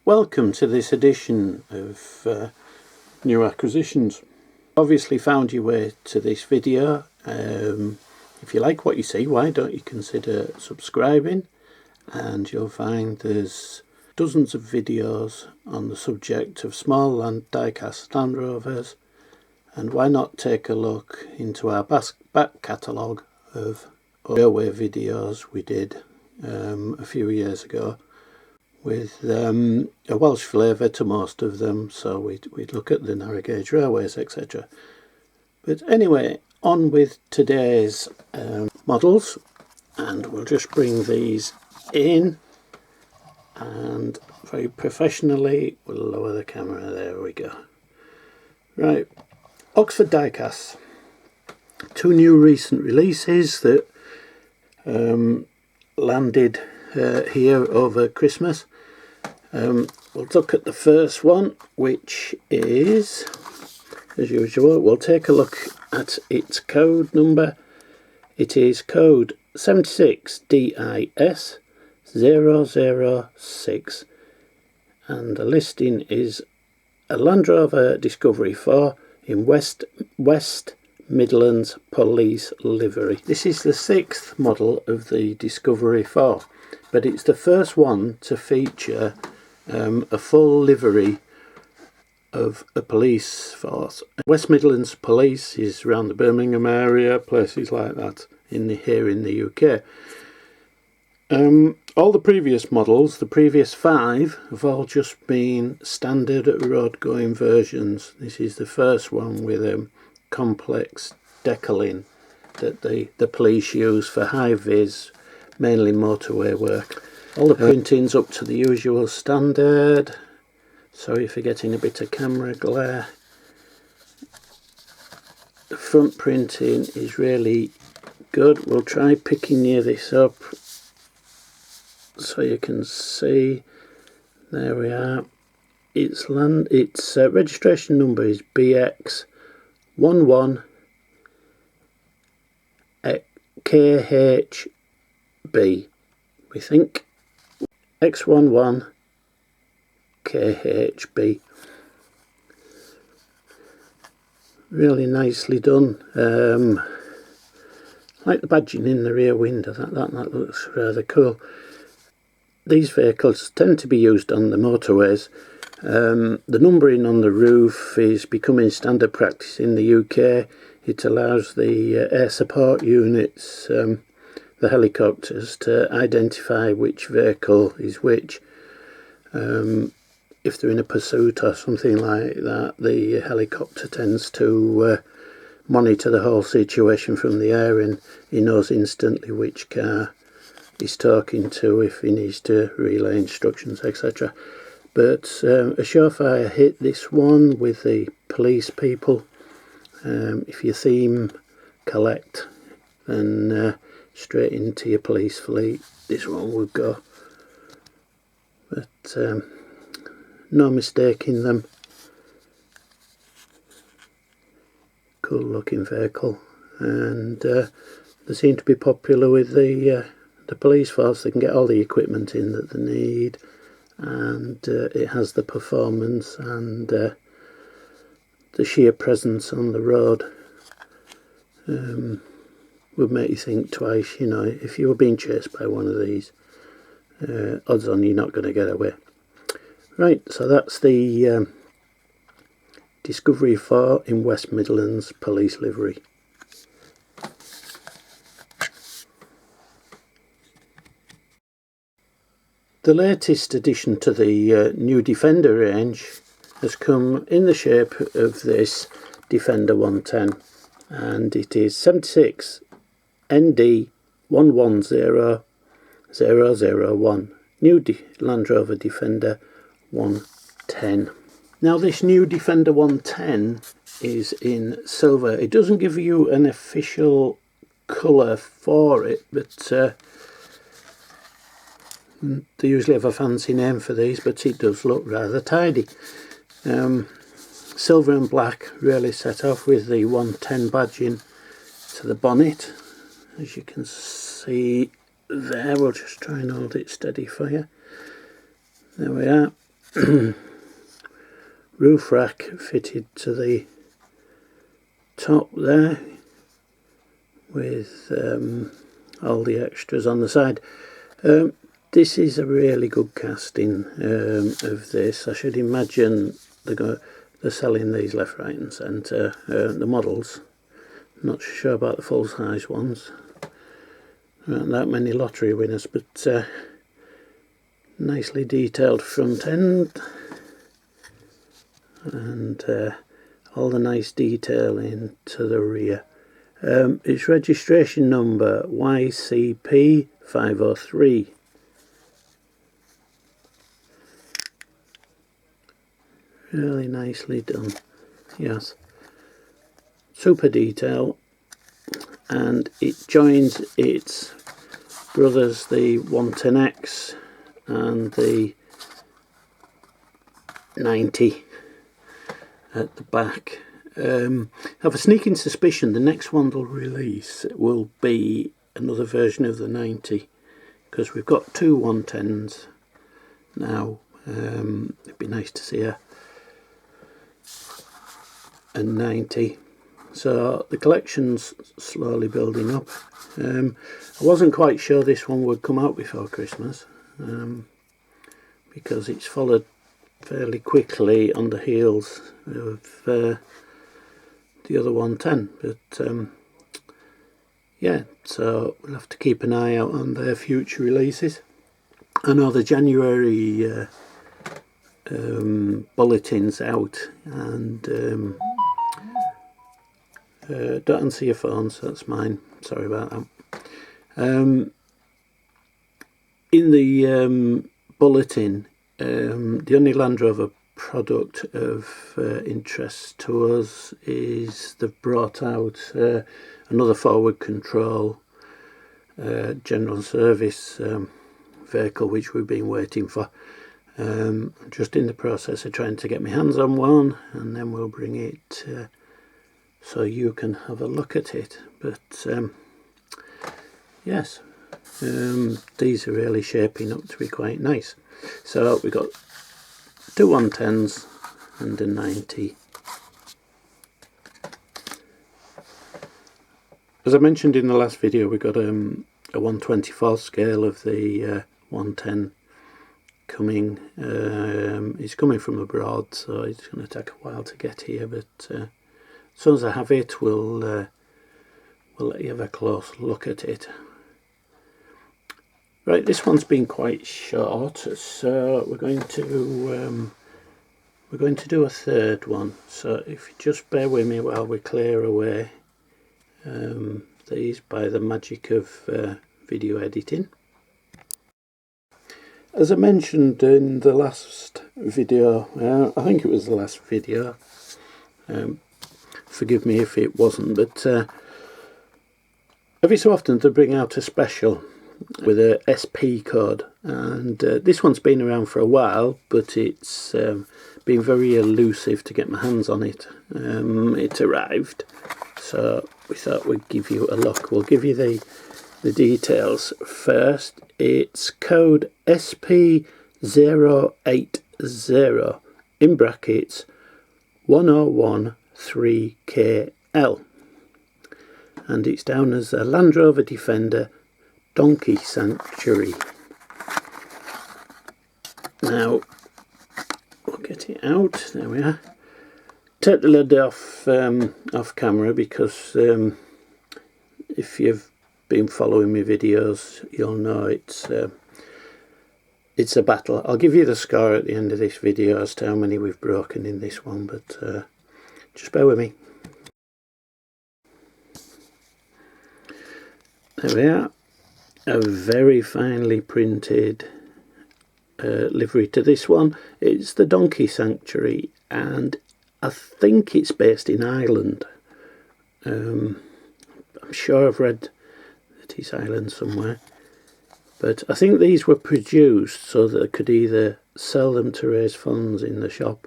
Welcome to this edition of New Acquisitions. Obviously found your way to this video. If you like what you see, why don't you consider subscribing, and you'll find there's dozens of videos on the subject of small diecast Land Rovers, and why not take a look into our back catalogue of railway videos we did a few years ago, with a Welsh flavour to most of them, so we'd look at the narrow gauge railways, etc. But anyway, on with today's models, and we'll just bring these in, and very professionally we'll lower the camera. There we go. Right, Oxford Diecast. Two new recent releases that landed here over Christmas. We'll look at the first one, which is, as usual, we'll take a look at its code number. It is code 76DIS006, and the listing is a Land Rover Discovery 4 in West Midlands police livery. This is the 6th model of the Discovery 4, but it's the first one to feature a full livery of a police force. West Midlands Police is around the Birmingham area, places like that here in the UK. All the previous models, the previous 5, have all just been standard road going versions. This is the first one with complex decaling that the police use for high-vis, mainly motorway work. All the printing's up to the usual standard. Sorry for getting a bit of camera glare. The front printing is really good. We'll try picking this up so you can see. There we are. Its registration number is BX11 KHB, we think. X11 KHB. Really nicely done. Like the badging in the rear window, that looks rather cool. These vehicles tend to be used on the motorways. The numbering on the roof is becoming standard practice in the UK. It allows the air support units, the helicopters, to identify which vehicle is which. If they're in a pursuit or something like that, the helicopter tends to monitor the whole situation from the air, and he knows instantly which car he's talking to if he needs to relay instructions, etc. But a surefire hit, this one, with the police people. If your theme collect, then straight into your police fleet this one would go. But no mistaking them. Cool looking vehicle, and they seem to be popular with the police force. They can get all the equipment in that they need, and it has the performance and the sheer presence on the road. Would make you think twice, you know, if you were being chased by one of these, odds on you're not going to get away. Right, so that's the Discovery 4 in West Midlands police livery. The latest addition to the new Defender range has come in the shape of this Defender 110, and it is 76 ND 110001, new Land Rover Defender 110. Now this new Defender 110 is in silver. It doesn't give you an official colour for it, but they usually have a fancy name for these, but it does look rather tidy. Silver and black really set off with the 110 badging to the bonnet, as you can see there. We'll just try and hold it steady for you. There we are. roof rack fitted to the top there with all the extras on the side. This is a really good casting of this. I should imagine they're selling these left, right and centre, the models. Not sure about the full size ones. There aren't that many lottery winners, but nicely detailed front end and all the nice detailing to the rear. Its registration number YCP503. Really nicely done, yes. Super detail, and it joins its brothers, the 110X and the 90 at the back. I have a sneaking suspicion the next one they'll release will be another version of the 90, because we've got two 110s now. It'd be nice to see a 90. So the collection's slowly building up. I wasn't quite sure this one would come out before Christmas, because it's followed fairly quickly on the heels of the other 110, but yeah, so we'll have to keep an eye out on their future releases. I know the January bulletin's out, and don't answer your phone, so that's mine, sorry about that. In the bulletin, the only Land Rover product of interest to us is they've brought out another forward control general service vehicle, which we've been waiting for. I'm just in the process of trying to get my hands on one, and then we'll bring it so you can have a look at it. But yes, these are really shaping up to be quite nice. So we've got two 110s and a 90. As I mentioned in the last video, we got a 1/24 scale of the 110 coming. It's coming from abroad, so it's going to take a while to get here, but as soon as I have it, we'll let you have a close look at it. Right, this one's been quite short, so we're going to do a third one. So if you just bear with me while we clear away these by the magic of video editing. As I mentioned in the last video, I think it was the last video, forgive me if it wasn't, but every so often they bring out a special with a SP code, and this one's been around for a while, but it's been very elusive to get my hands on it. It arrived, so we thought we'd give you a look. We'll give you the details first. It's code SP080 in brackets 1013KL, and it's down as a Land Rover Defender Donkey Sanctuary. Now we'll get it out. There we are. Take the lid off camera, because if you've been following my videos, you'll know it's a battle. I'll give you the score at the end of this video as to how many we've broken in this one, but just bear with me. There we are. A very finely printed livery to this one. It's the Donkey Sanctuary, and I think it's based in Ireland. I'm sure I've read that it's Ireland somewhere, but I think these were produced so that I could either sell them to raise funds in the shop.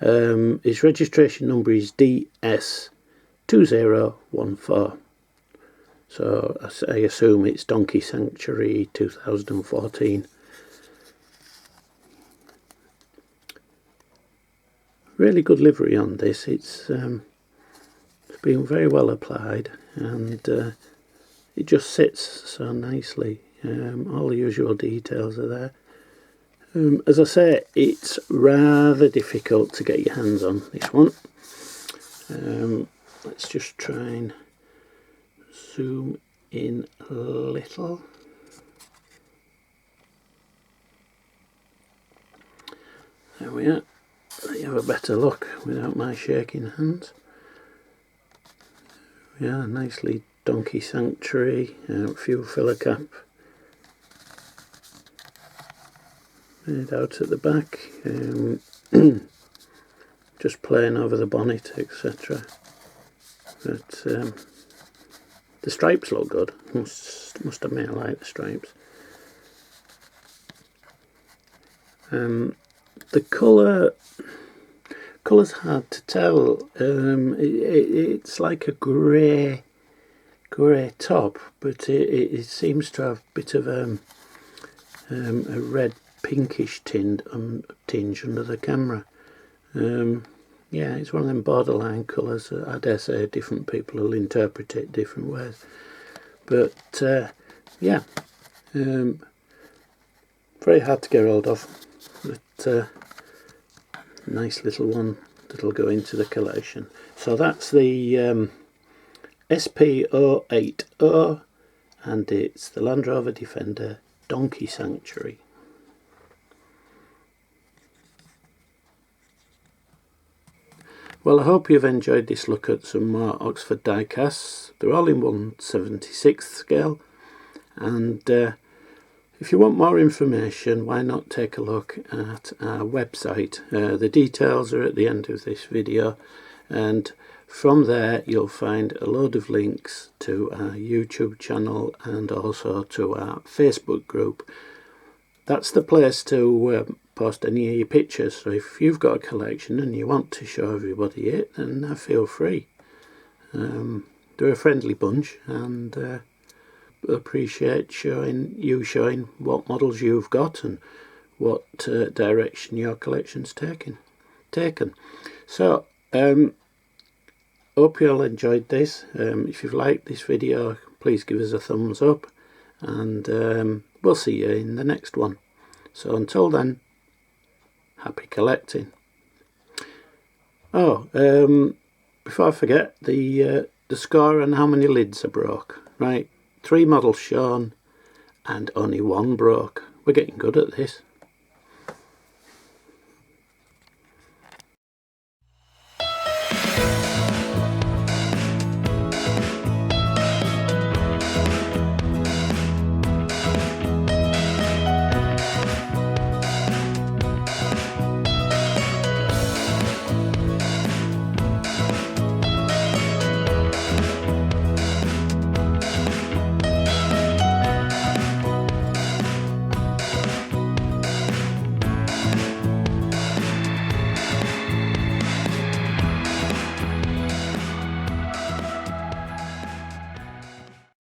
Its registration number is DS2014. So I assume it's Donkey Sanctuary 2014. really good livery on this. It's been very well applied, and it just sits so nicely. All the usual details are there. As I say, it's rather difficult to get your hands on this one. Let's just try and zoom in a little. There we are. Let you have a better look without my shaking hands. Yeah, nicely donkey sanctuary, fuel filler cap made out at the back, just playing over the bonnet, etc. But the stripes look good. Must admit, I like the stripes. The colour's hard to tell. It's like a grey top, but it seems to have a bit of a red pinkish tinge under the camera. Yeah, it's one of them borderline colours. I dare say different people will interpret it different ways. But yeah, very hard to get hold of. But nice little one that'll go into the collection. So that's the SP080, and it's the Land Rover Defender Donkey Sanctuary. Well, I hope you've enjoyed this look at some more Oxford diecasts. They're all in 1/76th scale, and if you want more information, why not take a look at our website. The details are at the end of this video, and from there you'll find a load of links to our YouTube channel and also to our Facebook group. That's the place to post any of your pictures. So if you've got a collection and you want to show everybody it, then feel free. They're a friendly bunch, and appreciate showing what models you've got and what direction your collection's taken. So hope you all enjoyed this. If you've liked this video, please give us a thumbs up, and we'll see you in the next one. So until then, happy collecting. Oh, before I forget, the score and how many lids are broke. Right, 3 models shown and only 1 broke. We're getting good at this.